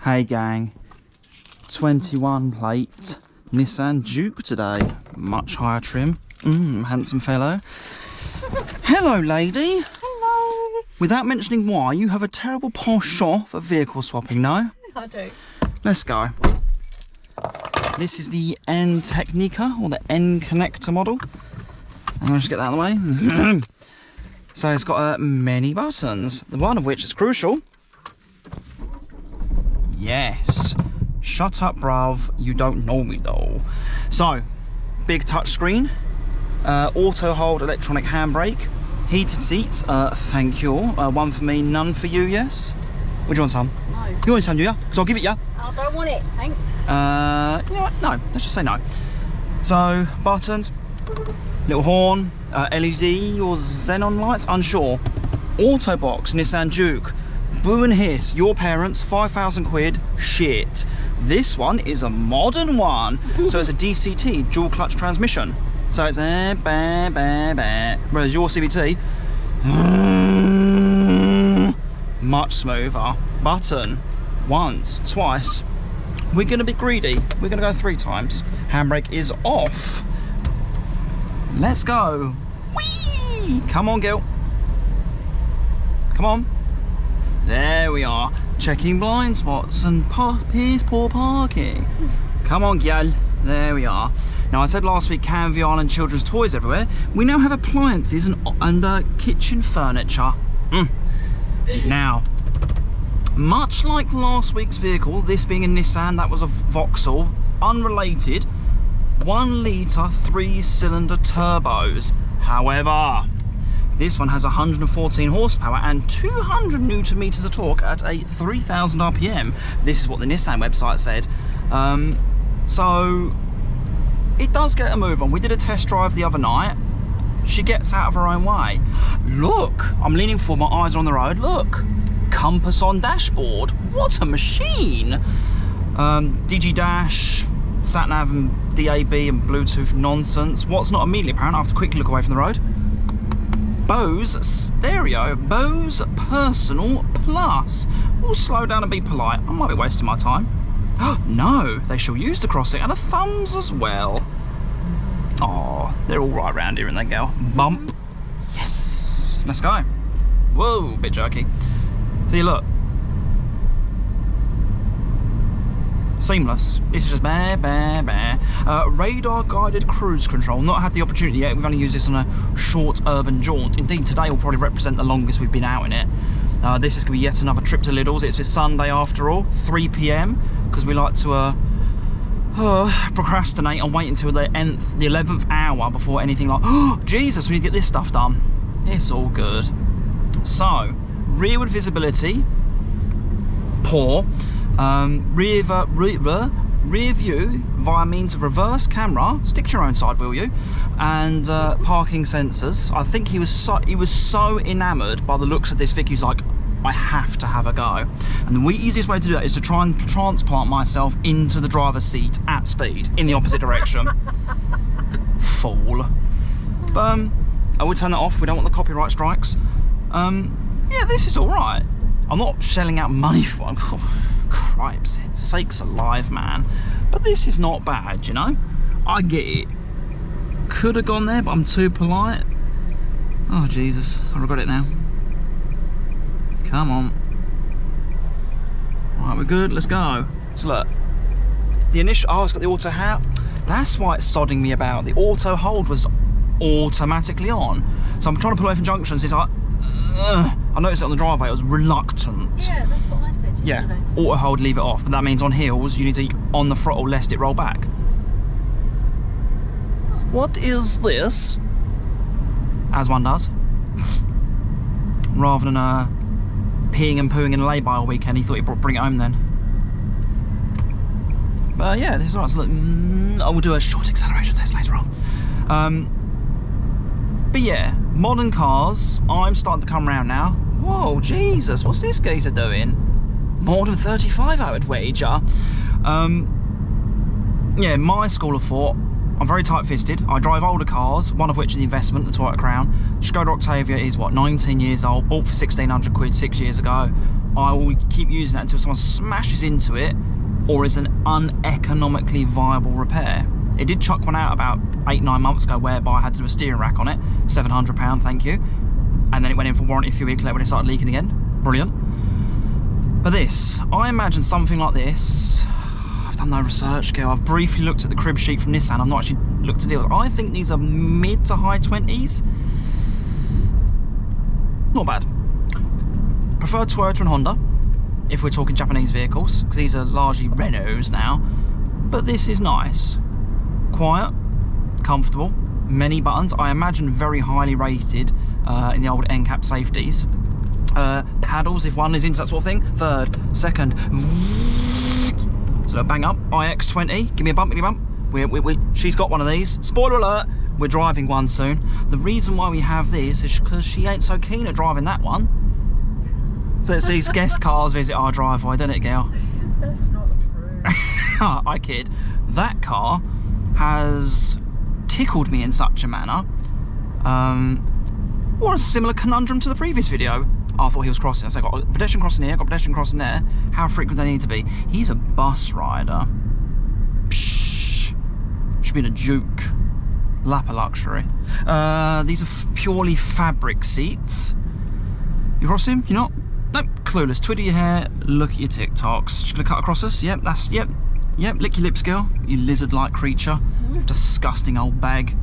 Hey gang, 21 plate Nissan Juke today. Much higher trim. Handsome fellow. Hello lady. Hello. Without mentioning why, you have a terrible penchant for vehicle swapping, no? I do. Let's go. This is the N Technica, or the N connector model. I'm going to just get that out of the way. So it's got many buttons, the one of which is crucial. Yes. Shut up, bruv. You don't know me though. So, big touch screen, auto hold electronic handbrake, heated seats. Thank you. One for me, none for you. Yes. What do you want, son? No. You want some, do you? Because I'll give it you. I don't want it, thanks. You know what? No. Let's just say no. So, buttons, little horn, LED or xenon lights, unsure. Auto box, Nissan Juke. Boo and hiss, your parents, 5,000 quid, shit. This one is a modern one. So it's a DCT, dual clutch transmission. So it's whereas your CVT, much smoother. Button, once, twice. We're gonna be greedy. We're gonna go 3 times. Handbrake is off. Let's go. Whee! Come on, girl. Come on. There we are. Checking blind spots and piss poor parking. Come on, gal. There we are. Now, I said last week Canvey Island children's toys everywhere. We now have appliances and kitchen furniture. Now, much like last week's vehicle, this being a Nissan, that was a Vauxhall, unrelated, 1 litre 3-cylinder turbos. However, this one has 114 horsepower and 200 newton meters of torque at a 3,000 RPM. This is what the Nissan website said. So it does get a move on. We did a test drive the other night. She gets out of her own way. Look, I'm leaning forward, my eyes are on the road. Look, compass on dashboard. What a machine. DG dash, sat nav and DAB and Bluetooth nonsense. What's not immediately apparent, I have to quickly look away from the road. Bose stereo, Bose Personal Plus. We'll slow down and be polite. I might be wasting my time. No, they shall use the crossing and a thumbs as well. Oh, they're all right around here, and they go. Bump. Yes. Let's go. Whoa, bit jerky. See, look. Seamless. This is just radar guided cruise control. Not had the opportunity yet. We've only used this on a short urban jaunt. Indeed, today will probably represent the longest we've been out in it. This is going to be yet another trip to Lidl's. It's this Sunday after all, 3 PM, because we like to procrastinate and wait until the 11th hour before anything like, oh, Jesus, we need to get this stuff done. It's all good. So, rearward visibility, poor. Rear view via means of reverse camera, stick to your own side, will you? And parking sensors. I think he was so enamoured by the looks of this Vic, he's like, I have to have a go. And the easiest way to do that is to try and transplant myself into the driver's seat at speed in the opposite direction. Fool. But I would turn that off. We don't want the copyright strikes. Yeah, this is all right. I'm not shelling out money for it. Cripes, sakes alive, man. But this is not bad, you know? I get it. Could have gone there, but I'm too polite. Oh, Jesus. I regret it now. Come on. Right, we're good. Let's go. So, look. The initial... Oh, it's got the auto hat. That's why it's sodding me about. The auto hold was automatically on. So I'm trying to pull away from junctions. It's like... I noticed it on the driveway. I was reluctant. Yeah, that's what I said. Yeah, auto hold, leave it off. But that means on hills, you need to on the throttle lest it roll back. What is this? As one does. Rather than peeing and pooing in a lay-by all weekend, he thought he'd bring it home then. But yeah, this is alright. So look, I will do a short acceleration test later on. But yeah, modern cars, I'm starting to come around now. Whoa, Jesus, what's this geezer doing? More than 35, I would wager. Yeah, my school of thought, I'm very tight-fisted. I drive older cars, one of which is the investment, the Toyota Crown. Skoda Octavia is, what, 19 years old, bought for 1,600 quid 6 years ago. I will keep using it until someone smashes into it or is an uneconomically viable repair. It did chuck one out about 8-9 months ago whereby I had to do a steering rack on it, £700, thank you. And then it went in for warranty a few weeks later when it started leaking again. Brilliant. But this, I imagine something like this. I've done no research, girl. I've briefly looked at the crib sheet from Nissan. I've not actually looked at deals. I think these are mid to high 20s. Not bad. Prefer Toyota and Honda if we're talking Japanese vehicles, because these are largely Renaults now. But this is nice. Quiet, comfortable, many buttons. I imagine very highly rated in the old NCAP safeties. Paddles if one is into that sort of thing. Third, second. So bang up. IX20. Give me a bump, give me a bump. She's got one of these. Spoiler alert. We're driving one soon. The reason why we have this is because she ain't so keen at driving that one. So it's these guest cars visit our driveway, doesn't it, girl? That's not true. I kid. That car has tickled me in such a manner, or a similar conundrum to the previous video. I thought he was crossing. So I got a pedestrian crossing here, got a pedestrian crossing there. How frequent do they need to be? He's a bus rider. Psh, should be in a Juke. Lap of luxury. These are purely fabric seats. You cross him? You're not? Nope. Clueless. Twiddle your hair. Look at your TikToks. Just gonna cut across us. Yep. That's yep. Yep. Lick your lips, girl. You lizard-like creature. Disgusting old bag.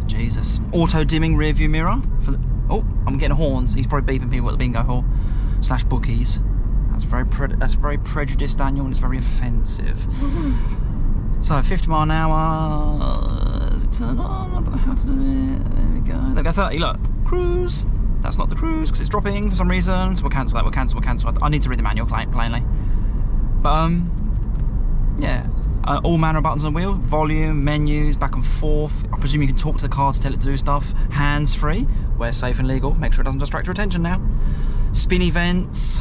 Jesus. Auto dimming rear view mirror. Oh, I'm getting horns. He's probably beeping people at the bingo hall / bookies. That's very prejudiced, Daniel, and it's very offensive. So 50 mile an hour. Does it turn on? I don't know how to do it. There we go. There we go. 30. Look, cruise. That's not the cruise because it's dropping for some reason. So we'll cancel that. We'll cancel. I need to read the manual plainly. But yeah. All manner of buttons on the wheel, volume, menus, back and forth. I presume you can talk to the car to tell it to do stuff. Hands-free, where safe and legal. Make sure it doesn't distract your attention now. Spinny vents,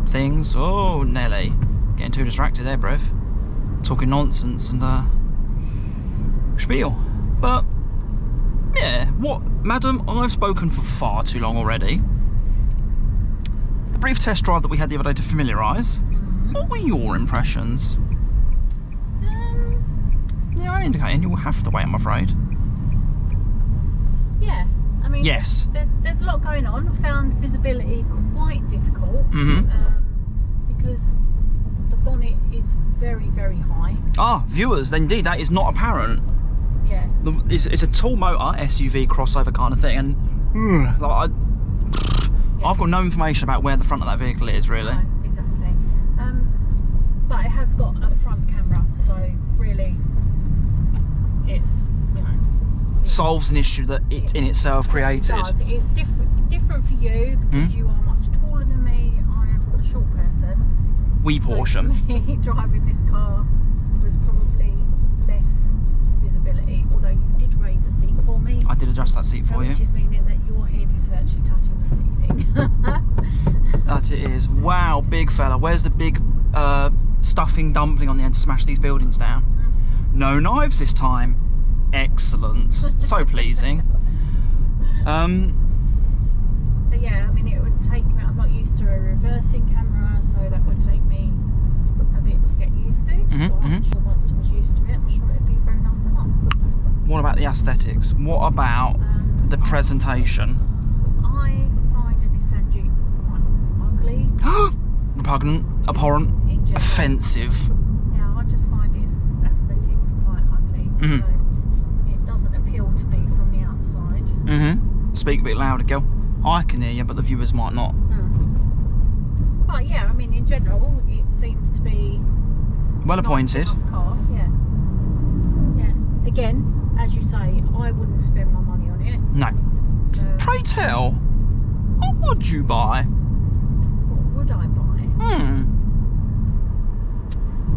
things. Oh, Nelly, getting too distracted there, bruv. Talking nonsense and spiel. But yeah, madam? I've spoken for far too long already. The brief test drive that we had the other day to familiarise. What were your impressions? Yeah, I'm indicating you will have to wait, I'm afraid. Yeah, I mean, yes. There's a lot going on. I found visibility quite difficult because the bonnet is very, very high. Ah, viewers, indeed, that is not apparent. Yeah. It's a tall motor, SUV, crossover kind of thing, and like, I've got no information about where the front of that vehicle is, really. No, exactly. But it has got a front camera, so really, it's, you know, solves an issue that it in itself created. It does. It's different for you because you are much taller than me. I am a short person. Wee portion. So for me, driving this car was probably less visibility, although you did raise the seat for me. I did adjust that seat for you. Which is meaning that your head is virtually touching the ceiling. That it is. Wow, big fella. Where's the big stuffing dumpling on the end to smash these buildings down? No knives this time. Excellent. So pleasing. But yeah, I mean, it would take me, I'm not used to a reversing camera, so that would take me a bit to get used to. I'm sure once I was used to it, I'm sure it'd be a very nice car. What about the aesthetics? What about the presentation? I find a Nissan Juke quite ugly. Repugnant, abhorrent, offensive. Yeah, I just find its aesthetics quite ugly. So it doesn't appeal to me from the outside. Speak a bit louder, girl. I can hear you, but the viewers might not. But yeah, I mean, in general, it seems to be well appointed. Nice car. Yeah. Yeah. Again, as you say, I wouldn't spend my money on it. No. Pray tell, what would you buy? What would I buy?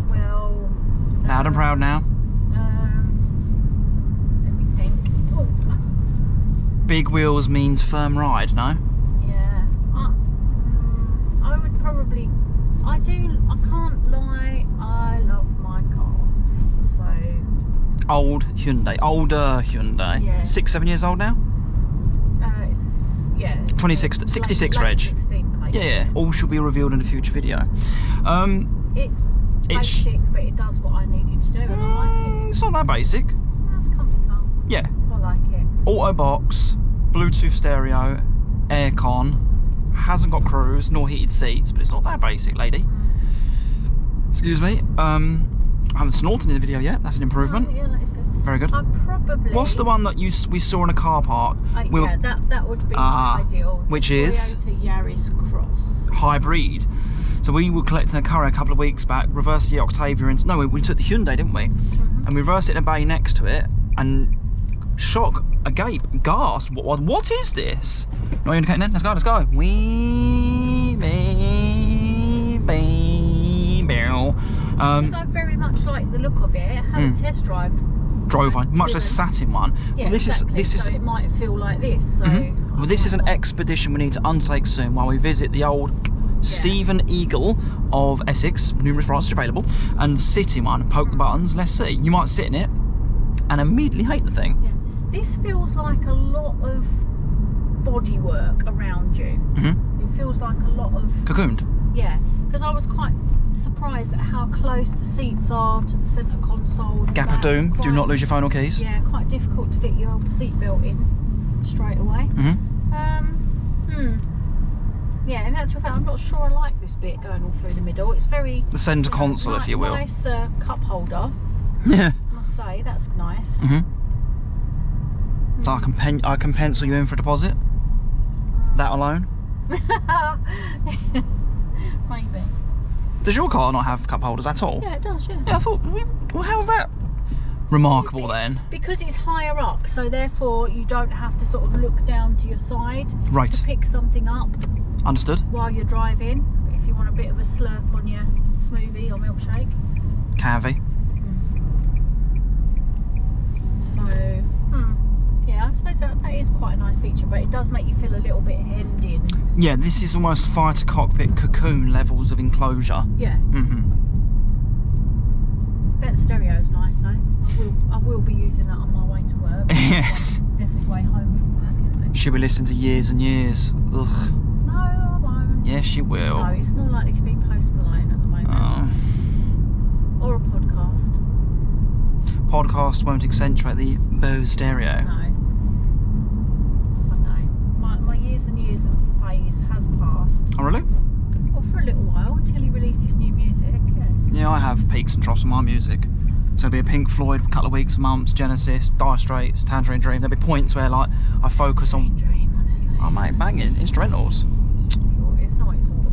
Well. Loud and proud now. Let me think. Oh. Big wheels means firm ride, no? Yeah. I would probably. I can't lie. I love my car. So. Older Hyundai. Yeah. 6-7 years old now? 66 late reg. 16 plate. Yeah, all should be revealed in a future video. It's basic, but it does what I need it to do, and I like it. It's not that basic. That's a comfy car. Yeah. I like it. Auto box, Bluetooth stereo, aircon, hasn't got cruise nor heated seats, but it's not that basic, lady. Excuse me. I haven't snorted in the video yet. That's an improvement. Oh, yeah, that is good. Very good. I probably. What's the one that we saw in a car park? Yeah, that would be ideal. Which is Toyota Yaris Cross. hybrid. So we were collecting a car a couple of weeks back, reversed the Octavia into... No, we took the Hyundai, didn't we? And we reversed it in a bay next to it, and shock, agape, gasp. What is this? No indicating then? Let's go. Wee, bee, bee, bow. Because I very much like the look of it. I haven't test drove one, much less sat in one. Yeah, well, this exactly. is. So it might feel like this. So Well, this is an expedition we need to undertake soon while we visit the old Stephen Eagle of Essex, numerous branches available, and sit in one, poke the buttons. Let's see. You might sit in it and immediately hate the thing. Yeah. This feels like a lot of bodywork around you. It feels like a lot of cocooned. Yeah, because I was quite surprised at how close the seats are to the centre console. Gap of doom. Do not lose your phone or keys. Yeah, quite difficult to get your seat belt in straight away. Yeah, in actual fact, I'm not sure I like this bit going all through the middle. It's very the centre console, if you will. Nice cup holder. Yeah. I must say that's nice. So I can pencil you in for a deposit. That alone. Maybe. Does your car not have cup holders at all? Yeah, it does. Yeah. Yeah, I thought. Well, how's that remarkable then? Because it's higher up, so therefore you don't have to sort of look down to your side to pick something up. Understood. While you're driving, if you want a bit of a slurp on your smoothie or milkshake. Cavy. So, yeah, I suppose that is quite a nice feature, but it does make you feel a little bit hemmed in. Yeah, this is almost fighter cockpit cocoon levels of enclosure. Yeah. Bet the stereo is nice though. I will be using that on my way to work. Yes. Definitely way home from work, anyway. She'll be listening to Years and Years. Ugh. No, I won't. Yes, she will. No, it's more likely to be Post Malone at the moment. Or a podcast. Podcast won't accentuate the Bose stereo. No. But no. My Years and Years of phase has passed. Oh, really? Well, for a little while, until he releases new music, yeah. Yeah, I have peaks and troughs in my music. So there'll be a Pink Floyd, a couple of weeks, months, Genesis, Dire Straits, Tangerine Dream. There'll be points where like I focus on... Dream, honestly. Oh mate, banging. Instrumentals. It's not, it's awful.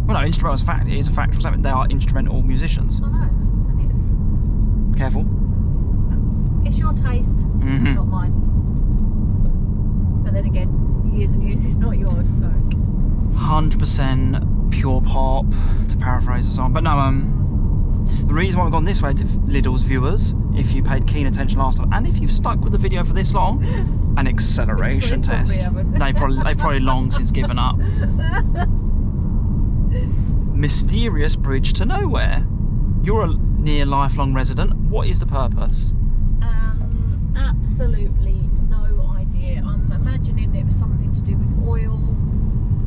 Well no, instrumentals it is a factual statement. They are instrumental musicians. I know, and it's... Careful. It's your taste, it's not mine. But then again, Years and Years is not yours, so... 100% pure pop, to paraphrase a song. But no, the reason why we've gone this way to Lidl's viewers, if you paid keen attention last time, and if you've stuck with the video for this long, an acceleration test. They've probably long since given up. Mysterious bridge to nowhere. You're a near lifelong resident. What is the purpose? Absolutely no idea. I'm imagining it was something to do with oil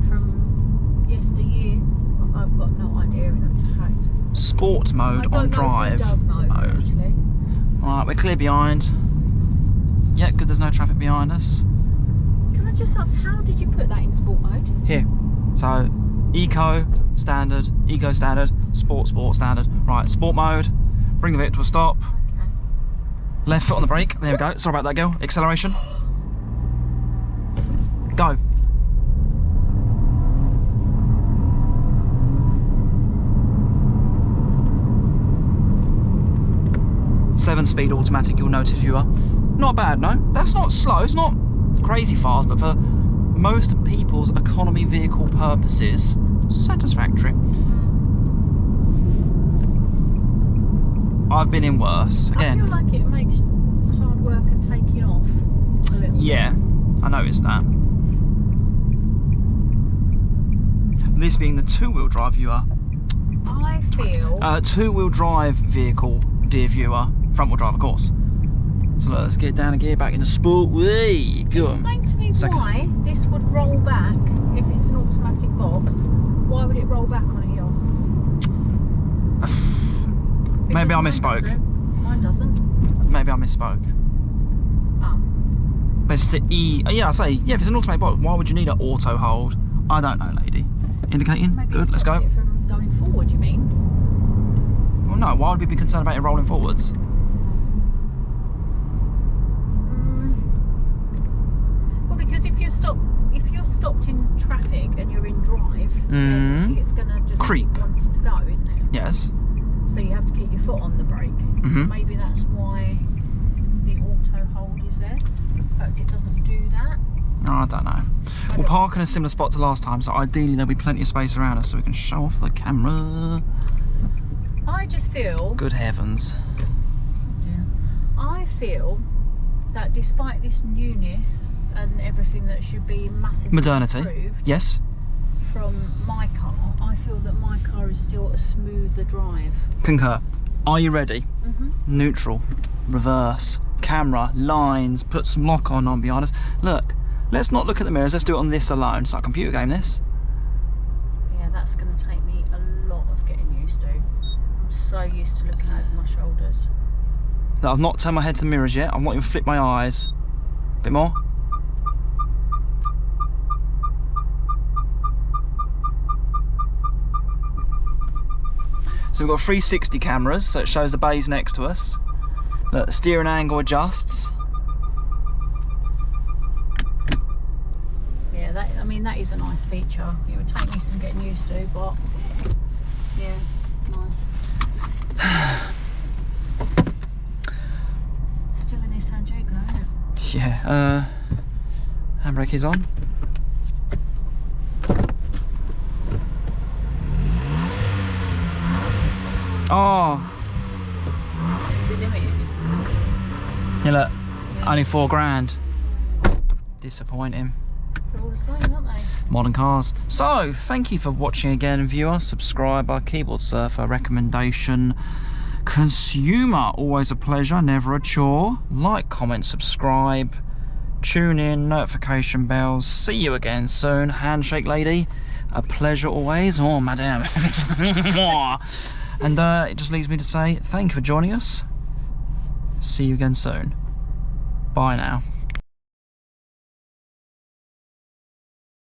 from yesteryear. I've got no idea in actual fact. Sport mode on drive. Who does know, mode. Actually. Alright, we're clear behind. Yeah, good, there's no traffic behind us. Can I just ask, how did you put that in sport mode? Here. So, eco, standard, sport, standard. Right, sport mode. Bring the vehicle to a stop. Okay. Left foot on the brake. There we go. Sorry about that, girl. Acceleration. Go. Seven-speed automatic, you'll notice, viewer. Not bad, no? That's not slow. It's not crazy fast, but for most people's economy vehicle purposes, satisfactory. I've been in worse. Again. I feel like it makes hard work of taking off a little bit. Yeah, I noticed that. This being the two-wheel drive viewer. I feel... two-wheel drive vehicle, dear viewer. Front-wheel drive, of course. So let's get down and gear back in the sport. Way, go on. Explain to me why this would roll back if it's an automatic box. Why would it roll back on a hill? Maybe I misspoke. Mine doesn't. Maybe I misspoke. Oh. But it's the E. Yeah, I say, yeah, if it's an automatic box, why would you need an auto hold? I don't know, lady. Indicating? Maybe Good, let's go. it from going forward, you mean? Well, no, why would we be concerned about it rolling forwards? Well, because if you're stopped in traffic and you're in drive, then it's going to just creep. keep wanting to go, isn't it? Yes. So you have to keep your foot on the brake. Maybe that's why the auto hold is there. Perhaps it doesn't do that. No, I don't know. We'll park in a similar spot to last time, so ideally there'll be plenty of space around us so we can show off the camera. I just feel... Good heavens. I feel that despite this newness and everything that should be massively Modernity. improved Yes. from my car, I feel that my car is still a smoother drive. Concur. Are you ready? Neutral, reverse, camera, lines, put some lock on behind us. Look, let's not look at the mirrors, let's do it on this alone. It's like a computer game, this. Yeah, that's going to take me a lot of getting used to. I'm so used to looking over my shoulders. Look, I've not turned my head to the mirrors yet. I've not even flipped my eyes. A bit more. So we've got 360 cameras, so it shows the bays next to us. Look, the steering angle adjusts. Yeah, that is a nice feature. It would take me some getting used to, but yeah, nice. Still a Nissan Juke though, isn't it? Yeah, handbrake is on. Oh, Is it limited? yeah, look, only £4,000. Disappointing. They're all the same, aren't they? Modern cars. So, thank you for watching again, viewer, subscriber, keyboard surfer, recommendation, consumer. Always a pleasure, never a chore. Like, comment, subscribe, tune in, notification bells. See you again soon. Handshake lady, a pleasure always. Oh, madam. And it just leaves me to say thank you for joining us. See you again soon. Bye now.